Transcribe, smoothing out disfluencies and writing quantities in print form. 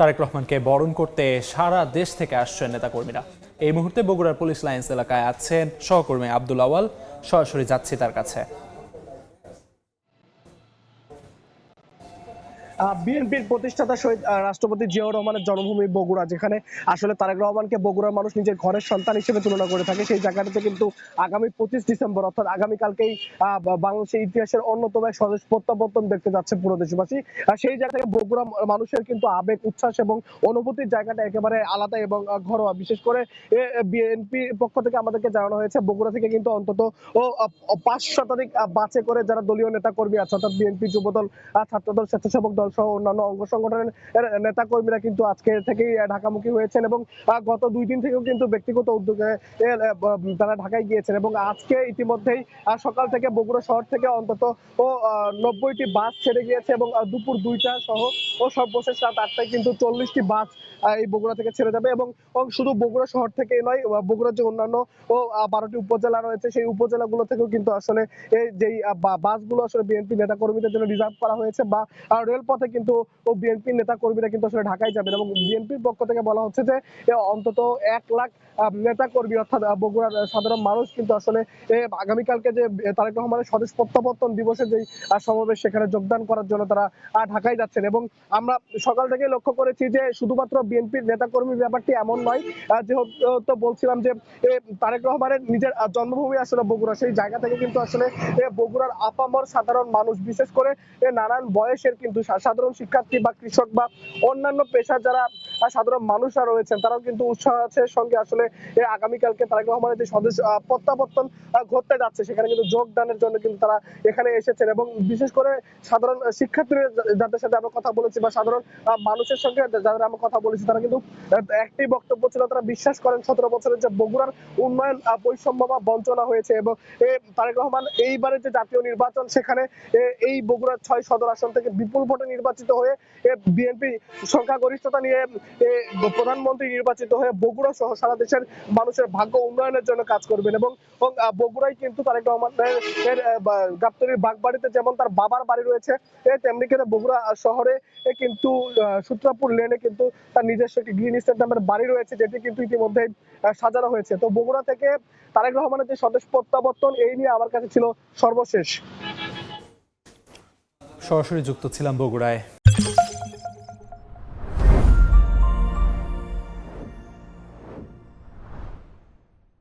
তারেক রহমানকে বরণ করতে সারা দেশ থেকে আসছেন নেতাকর্মীরা। এই মুহূর্তে বগুড়ার পুলিশ লাইন্স এলাকায় আছেন সহকর্মী আব্দুল আওয়াল। সরাসরি যাচ্ছি তার কাছে। বিএনপির প্রতিষ্ঠাতা শহীদ রাষ্ট্রপতি জিয়াউর রহমানের জন্মভূমি বগুড়া, যেখানে আসলে তারেক রহমানকে বগুড়ার মানুষ নিজের ঘরের সন্তান হিসেবে তুলনা করে থাকে। সেই জায়গাটাতে কিন্তু আগামী 25 ডিসেম্বর অর্থাৎ আগামীকালকেই বাংলাদেশের ইতিহাসের অন্যতম এক স্বদেশ প্রত্যাবর্তন দেখতে যাচ্ছে পুরো দেশবাসী। সেই জায়গা থেকে বগুড়া মানুষের কিন্তু আবেগ, উচ্ছ্বাস এবং অনুভূতির জায়গাটা একেবারে আলাদা এবং ঘরোয়া। বিশেষ করে বিএনপির পক্ষ থেকে আমাদেরকে জানানো হয়েছে বগুড়া থেকে কিন্তু অন্তত 5 শতাধিক বাসে করে যারা দলীয় নেতা কর্মী আছে অর্থাৎ বিএনপি, যুবদল, ছাত্রদল, স্বেচ্ছাসেবক দল সহ অন্যান্য অঙ্গ সংগঠনের নেতা কর্মীরা কিন্তু আজকে থেকেই ঢাকামুখী হয়েছেন এবং গত 2 দিন থেকেও কিন্তু ব্যক্তিগত উদ্যোগে তারা ঢাকায় গিয়েছেন এবং আজকে ইতিমধ্যেই সকাল থেকে বগুড়া শহর থেকে অন্তত 90টি বাস ছেড়ে গিয়েছে এবং দুপুর 2টা সহ সর্বশেষ রাত 8টায় কিন্তু 40টি বাস এই বগুড়া থেকে ছেড়ে যাবে এবং শুধু বগুড়া শহর থেকে নয়, বগুড়ার যে অন্যান্য 12টি উপজেলা রয়েছে সেই উপজেলাগুলো থেকেও কিন্তু আসলে এই যেই বাসগুলো আসলে বিএনপি নেতা কর্মীদের জন্য রিজার্ভ করা হয়েছে বা রেলপথে কিন্তু বিএনপি নেতা কর্মীরা কিন্তু আসলে ঢাকায় যাবেন এবং বিএনপির পক্ষ থেকে বলা হচ্ছে যে অন্তত 1 লাখ নেতা কর্মী অর্থাৎ বগুড়ার সাধারণ মানুষ কিন্তু আসলে আগামীকালকে যে তারেক রহমানের স্বদেশ প্রত্যাবর্তন দিবসের যে সমাবেশ সেখানে যোগদান করার জন্য তারা ঢাকায় যাচ্ছেন এবং আমরা সকাল থেকে লক্ষ্য করেছি যে শুধুমাত্র বিএনপির নেতা কর্মীর ব্যাপারটি এমন নয়। যেহেতু বলছিলাম যে তারেক রহমানের নিজের জন্মভূমি আসলে বগুড়া, সেই জায়গা থেকে কিন্তু আসলে বগুড়ার আপামর সাধারণ মানুষ, বিশেষ করে নানান বয়সের কিন্তু সাধারণ শিক্ষার্থী বা কৃষক বা অন্যান্য পেশার যারা সাধারণ মানুষরা রয়েছেন তারাও কিন্তু উৎসাহের সঙ্গে আসলে আগামীকালকে তারেক রহমানের যে স্বদেশ প্রত্যাবর্তন ঘটতে যাচ্ছে সেখানে কিন্তু যোগদানের জন্য কিন্তু তারা এখানে এসেছেন এবং বিশেষ করে সাধারণ শিক্ষার্থীদের যাদের সাথে আমরা কথা বলেছি বা সাধারণ মানুষের সঙ্গে যাদের আমরা কথা বলেছি তারা কিন্তু একটি বক্তব্য ছিল, তারা বিশ্বাস করেন 17 বছরের যে বগুড়ার উন্নয়ন বৈষম্য বা বঞ্চনা হয়েছে এবং তারেক রহমান এইবারে যে জাতীয় নির্বাচন সেখানে এই বগুড়ার 6 সদর আসন থেকে বিপুল ভোটে নির্বাচিত হয়ে বিএনপি সংখ্যাগরিষ্ঠতা নিয়ে প্রধানমন্ত্রী নির্বাচিত হয়ে বগুড়া সহ সারা দেশের মানুষের ভাগ্য উন্নয়নের জন্য কাজ করবেন এবং বগুড়ায় কিন্তু তারেক রহমানের গাবতলীর বাগবাড়িতে যেমন তার বাবার বাড়ি রয়েছে তেমনি করে বগুড়া শহরে কিন্তু সূত্রাপুর লেনে কিন্তু তার নিজস্ব একটি গ্রিন স্টেট নামের বাড়ি রয়েছে, যেটি কিন্তু ইতিমধ্যে সাজানো হয়েছে। তো বগুড়া থেকে তারেক রহমানের যে স্বদেশ প্রত্যাবর্তন এই নিয়ে আমার কাছে ছিল সর্বশেষ। সরাসরি যুক্ত ছিলাম বগুড়ায়।